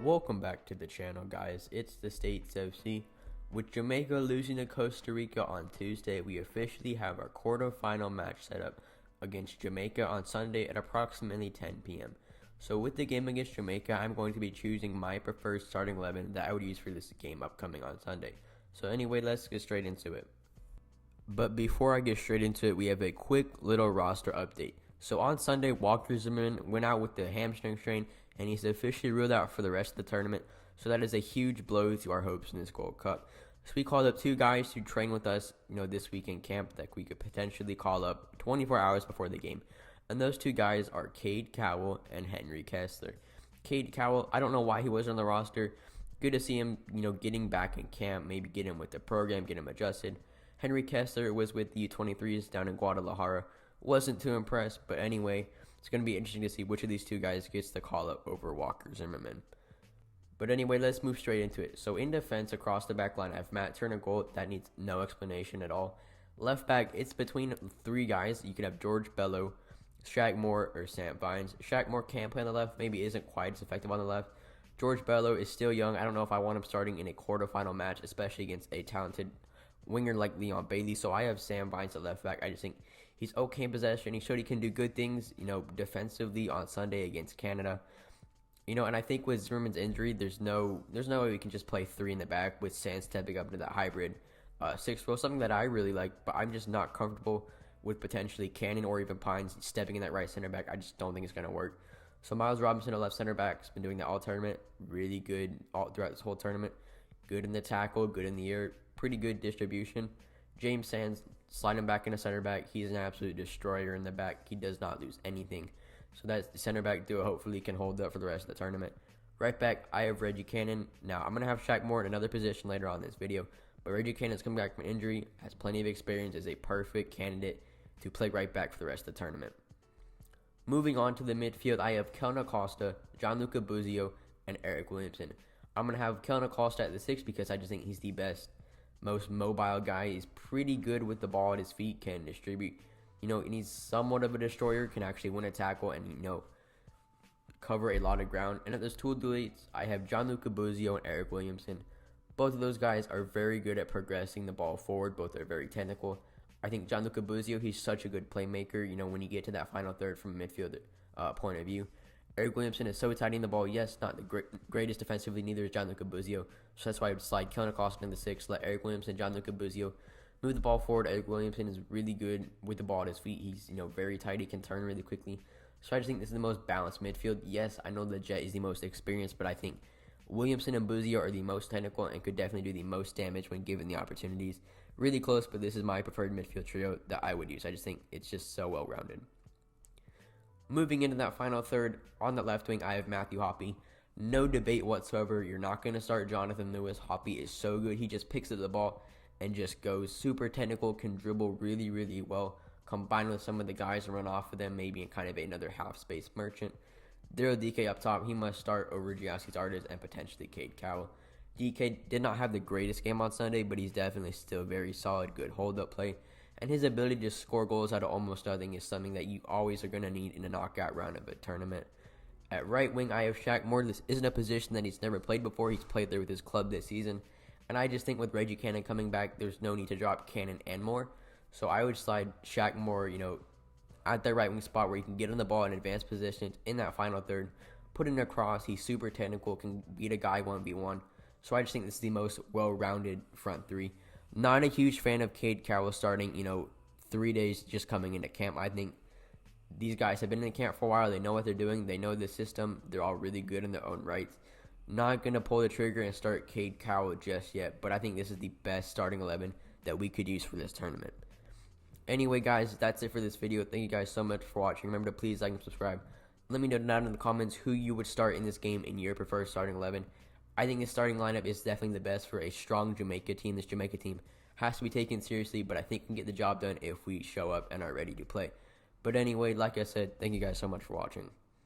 Welcome back to the channel, guys. It's the States FC. With Jamaica losing to Costa Rica on Tuesday, we officially have our quarterfinal match set up against Jamaica on Sunday at approximately 10 p.m. So with the game against Jamaica, I'm going to be choosing my preferred starting 11 that I would use for this game upcoming on Sunday. So anyway, let's get straight into it. But before I get straight into it, we have a quick little roster update. So on Sunday, Walker Zimmerman went out with the hamstring strain, and he's officially ruled out for the rest of the tournament. So that is a huge blow to our hopes in this Gold Cup. So we called up two guys to train with us, this weekend camp that we could potentially call up 24 hours before the game. And those two guys are Cade Cowell and Henry Kessler. Cade Cowell, I don't know why he wasn't on the roster. Good to see him, getting back in camp, maybe get him with the program, get him adjusted. Henry Kessler was with the U23s down in Guadalajara. Wasn't too impressed, but anyway, it's going to be interesting to see which of these two guys gets the call-up over Walker Zimmerman. But anyway, let's move straight into it. So in defense, across the back line, I have Matt Turner goal. That needs no explanation at all. Left back, it's between three guys. You could have George Bello, Shaq Moore, or Sam Vines. Shaq Moore can play on the left, maybe isn't quite as effective on the left. George Bello is still young. I don't know if I want him starting in a quarterfinal match, especially against a talented winger like Leon Bailey. So I have Sam Vines at left back. I just think he's okay in possession. He showed he can do good things, defensively on Sunday against Canada. And I think with Zimmerman's injury, there's no way we can just play three in the back with Sand stepping up into that hybrid 6 role, something that I really like, but I'm just not comfortable with potentially Cannon or even Pines stepping in that right center back. I just don't think it's going to work. So Miles Robinson, a left center back, has been doing that all tournament. Really good all throughout this whole tournament. Good in the tackle, good in the air, pretty good distribution. James Sands, sliding back into center back. He's an absolute destroyer in the back. He does not lose anything. So that's the center back duo. Hopefully can hold up for the rest of the tournament. Right back, I have Reggie Cannon. Now, I'm going to have Shaq Moore in another position later on in this video. But Reggie Cannon's coming back from injury, has plenty of experience, is a perfect candidate to play right back for the rest of the tournament. Moving on to the midfield, I have Kelvin Acosta, Gianluca Buzio, and Eric Williamson. I'm going to have Kelvin Acosta at the 6 because I just think he's the best, most mobile guy. He's pretty good with the ball at his feet, can distribute. And he's somewhat of a destroyer, can actually win a tackle and, cover a lot of ground. And at those two deletes, I have Gianluca Buzio and Eric Williamson. Both of those guys are very good at progressing the ball forward. Both are very technical. I think Gianluca Buzio, he's such a good playmaker, when you get to that final third from a midfield point of view. Eric Williamson is so tight in the ball. Yes, not the greatest defensively, neither is Gianluca Buzio. So that's why I would slide Kelvin Acosta in the 6, let Eric Williamson, Gianluca Buzio move the ball forward. Eric Williamson is really good with the ball at his feet. He's, very tight. He can turn really quickly. So I just think this is the most balanced midfield. Yes, I know the Jet is the most experienced, but I think Williamson and Buzio are the most technical and could definitely do the most damage when given the opportunities. Really close, but this is my preferred midfield trio that I would use. I just think it's just so well-rounded. Moving into that final third, on the left wing, I have Matthew Hoppe. No debate whatsoever. You're not going to start Jonathan Lewis. Hoppe is so good. He just picks up the ball and just goes super technical, can dribble really, really well, combined with some of the guys and run off of them, maybe in kind of another half-space merchant. Daryl DK up top, he must start over Giaski's Artis and potentially Cade Cowell. DK did not have the greatest game on Sunday, but he's definitely still very solid, good hold-up play. And his ability to score goals out of almost nothing is something that you always are going to need in a knockout round of a tournament. At right wing, I have Shaq Moore. This isn't a position that he's never played before. He's played there with his club this season. And I just think with Reggie Cannon coming back, there's no need to drop Cannon and Moore. So I would slide Shaq Moore, at that right wing spot where he can get on the ball in advanced positions in that final third, put it across. He's super technical, can beat a guy 1v1. So I just think this is the most well-rounded front three. Not a huge fan of Cade Cowell starting, 3 days just coming into camp. I think these guys have been in camp for a while. They know what they're doing. They know the system. They're all really good in their own rights. Not going to pull the trigger and start Cade Cowell just yet, but I think this is the best starting 11 that we could use for this tournament. Anyway, guys, that's it for this video. Thank you guys so much for watching. Remember to please like and subscribe. Let me know down in the comments who you would start in this game in your preferred starting 11. I think this starting lineup is definitely the best for a strong Jamaica team. This Jamaica team has to be taken seriously, but I think we can get the job done if we show up and are ready to play. But anyway, like I said, thank you guys so much for watching.